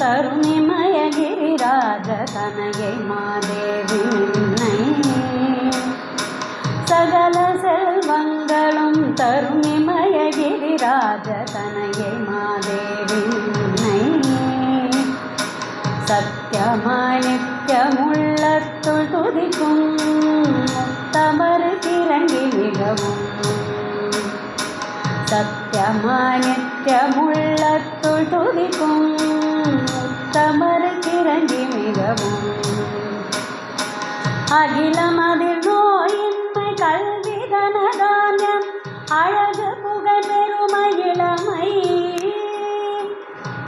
தருணிமய கிரிராஜ தனயை மாதேவி நின்னை சகல செல்வங்களும் தருணிமய கிரிராஜ தனயை மாதேவி நின்னை சத்தியமாய் நித்தியமுள்ளத்துள் துதிக்கும் முத்தமருக்கிறங்கி மிகவும் சத்தியமாய் நித்தியமுள்ளத்துள் துதிக்கும் முத்தமருக்கிறங்கி மிகவும் அகிலமதில் நோயின்மை கல்வி தனதானியம் அழகு புகழ் பெருமை இளமை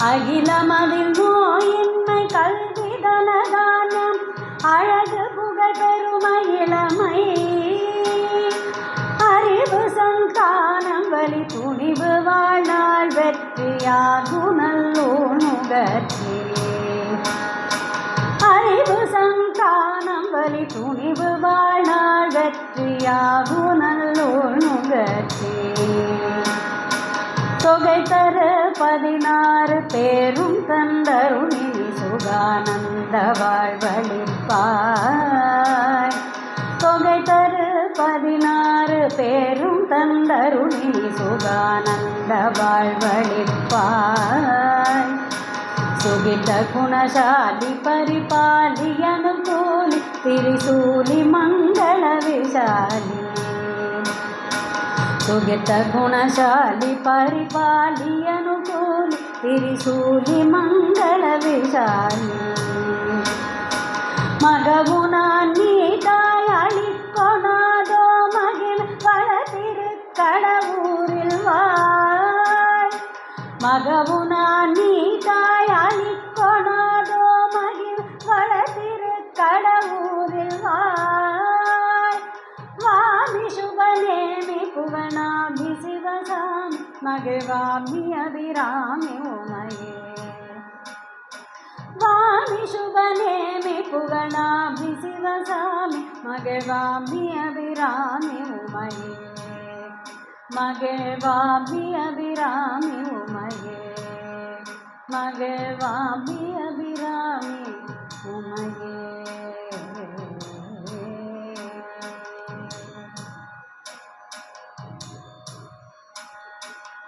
அகிலமதில் நோயின்மை கல்வி தனதானியம் அழகு புகழ் பெருமை இளமை அறிவு சந்தானம் வலி துணிவு வாழ்நாள் வெற்றியாகும் நல்லோர் நுகர்ச்சி அறிவு சந்தானம் வலி துணிவு வாழ்நாள் வெற்றியாகும் நல்லோர் நுகர்ச்சி தொகை தரு 16 பேரும் தந்தருணி சுகானந்த வாழ்வழிப்பாய் தொகை தரு 16 பேரும் தந்தருணி சுகானந்த வாழ்வழிப்பாய் சுகித குணசாலி பரிபாலி அனுகூலி திரிசூலி மங்கள விஷாலி சுகித குணசாலி பரிபாலி அனுகூலி திரிசூலி மங்கள விஷாலி மகவுனா நீதாய் அளிக்கொணாதோ மகிழ் வளத்திரு கடவுரில் வாய் மகவுனா நீதாய் அளிக்கொணாதோ மகிழ் வளத்திரு கடவுரில் வாய் வாமி சுபநேமி புவனாமி சிவசாமி மகிழ்வாமி அபிராமி உமையே வாமி சுபநேமி புவனாமி சிவசாமி மகிழ்வாமி அபிராமி உமையே மகிழ்வாமி அபிராமி உமையே மகிழ்வாமி அபிராமி உமையே